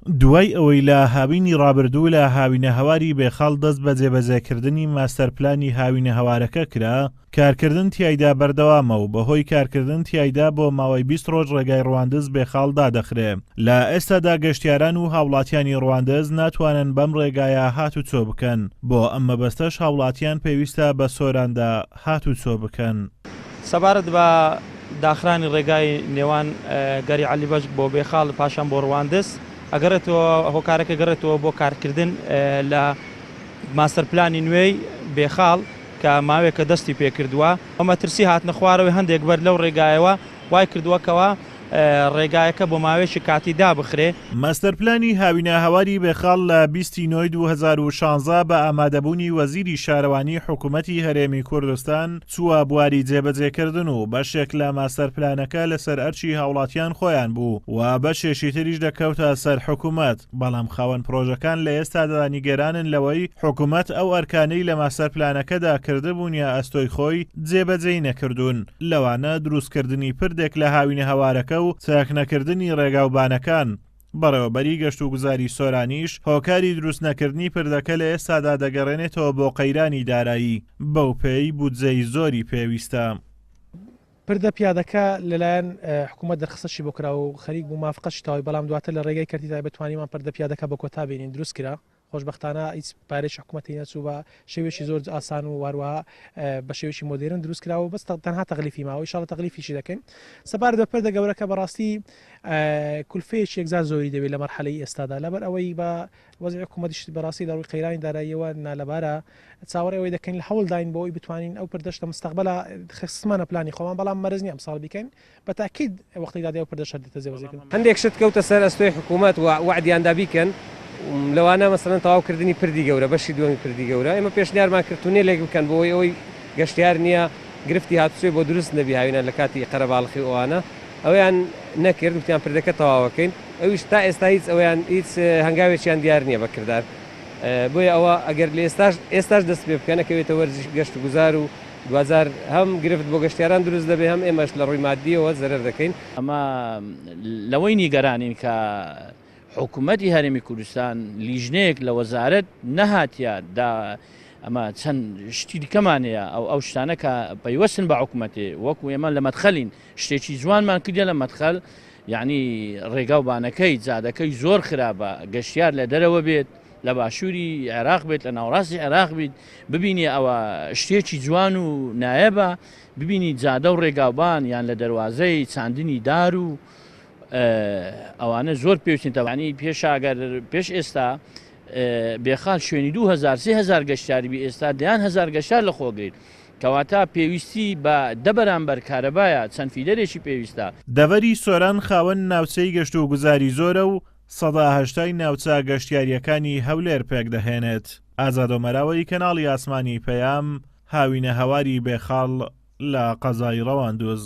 دوای ئەوەی لە هاوینی ڕابردوو لە هاوینە هەواری بێخاڵ دەست بە جێبەجێکردنی ماستەرپلانی هاوینە هەوارەکە کرا، کارکردن تیایدا بەردەوامە و بەهۆی کارکردن تیایدا بۆ ماوەی 20 ڕۆژ ڕێگای ڕواندز بێخاڵ دادەخرێ. لە ئێستادا گەشتیاران و هاوڵاتیانی ڕواندز ناتوانن بەم ڕێگایە هاتوچۆ بکەن، بۆ ئەم مەبەستەش هاوڵاتیان پێویستە بە سۆراندا هاتوچۆ بکەن. سەبارەت بە داخرانی ڕێگای نێوان گەری عەلیبەشت بۆ بێخاڵ پاشان بۆ ڕواندز ئەگەڕێتەوە هۆکارەکە گەڕێتەوە بۆ کارکردن لە ماستەرپلانی نوێی بێخاڵ کە ماوەیەکە دەستی پێکردووە. ئەو مەترسی هاتنە خوارەوەی هەندێک بەر لەو ڕێگایەوە وای کردووەکەوە ڕێگایەکە بۆ ماوەیەکی کاتی دابخرێ. ماستەرپلانی هاوینە هەواری بێخاڵ لە 20 نۆی 2016 بە ئامادەبوونی وەزیری شارەوانی حکوومەتی هەرێمی کوردستان چووە بواری جێبەجێکردن و بەشێک لە ماستەرپلانەکە لەسەر ئەرچی هاوڵاتیان خۆیان بوو و بەشێشی تریش دەکەوتە سەر حکوومەت. بەڵام خاوەن پرۆژەکان لە ئێستادا نیگەرانن لەوەی حکوومەت ئەو ئەرکانەی لە ماستەرپلانەکەدا کردبوون یا ئەستۆی خۆی جێبەجێی نەکردوون. لەوانە دروستکردنی پردێک لە هاوینە هەوارەکە و چاکنەکردنی ڕێگاوبانەکان. بەڕێوەبەری گەشت و گوزاری سۆرانیش هۆکاری دروست نەکردنی پردەکە لە ئێستادا دەگەڕێنێتەوە بۆ قەیرانی دارایی، بەو پێی بودجەی زۆری پێویستە. پردە پیادەکە لەلایەن حکوومەت دەرخستەشی بۆ کرا و خەریک بوو مافقەشی تاوای، بەڵام دواتر لە ڕێگەی کردی بتوانیمان پردە پیادەکە بە کۆتا بینین دروست کرا. خۆشبەختانە هیچ پارێش حکوومەتی نەچوو بە شێوێکی زۆر ئاسان و واروها بە شێوێکی مۆدێرن دروست کراوە و بەس تەنها تەغلیفی ماوە ئینشاڵڵا تەغلیفیشی دەکەین. سەبارەت بە پردە گەورەکە بەڕاستی کولفەیەکی یەکجار زۆری دەوێت لە مەرحەلەی ئێستادا، لەبەر ئەوەی بە وەزعی حکوومەتیش بەڕاستی لە ڕووی قەیرانی داراییەوە نالەبارە چاوەڕێ ئەوەی دەکەین لە هەوڵ داین بۆ ئەوی بتوانین ئەو پردەشتە مستەقبەلە خستمانە پلانی خۆمان، بەڵام مەرج نییە ئەمساڵ بکەین بە تاکید وەختی دادێ و پردەشت دێتە جێبەجێکردن. هەندێک شت کەوتە سەر ئەستۆی حکوومەت و وعدیاندا بیکەن لەوانە مەسەڵەن تەواوکردنی پردی گەورە بەشی دووەمی پردی گەورە ئێمە پێشنیارمان کردتونێ لێک بکەن بۆی ئەوەی گەشتیار نییە گرفتی هاتوچێ بۆ دروست نەبی هاوینە لە کاتی قەرەباڵخی ئەوانە ئەویان نەکرد وتیان پردەکە تەواوەکەین، ئەویش تا ئێستا هیچ ئەویان هیچ هەنگاوێکیان دیار نییە بەکردار. بۆیە ئەوە ئەگەر لە ئێستاش دەست پێ بکەن نەکەوێتە وەرزی گەشت و گوزار و دوزار هەم گرفت بۆ گەشتیاران دروست دەبێ هەم ئێمەش لە ڕووی مادیەوە زەرەر دەکەین. ئەمە لەوەی نیگەرانین کە حکوومەتی هەرێمی کوردستان لیژنەیەک لە وەزارەت نەهاتیە ئەمە چەند شتی دیکەمانەیە ئەو شتانە کە پەیوەستن بە حکوومەتێ وەکو ئێمە لە مەدخەلین شتێکی جوانمان کردە لە مەدخەل، یعنی ڕێگاوبانەکەی جادەکەی زۆر خراپە، گەشتیار لە دەرەوە بێت لە باشووری عێراق بێت لە ناوڕاستی عێراق بیت ببینی ئەوە شتێکی جوان و نایەبە، ببینی جادە و ڕێگاوبان یان لە دەواازەی چاندنی دار و ئەوانە زۆر پێویستین. تەوانی پێش ئێستا بێخاڵ شوێنی 2000 گەشتیاری بی ئێستا 1000 گەشتار لە خۆگرێت، کەواتە پێویستی بە دەبەرامبەر کارەبایە چەند فیدەرێکی پێویستە. دەڤەری سۆران خاوەن ناوچەی گەشت و گوزاری زۆرە و 180 ناوچە گەشتیاریەکانی هەولێر پێک دەهێنێت. ئازادۆمەراوەی کەناڵی ئاسمانی پەیام، هاوینە هەواری بێخاڵ لە قەزای ڕەواندوز.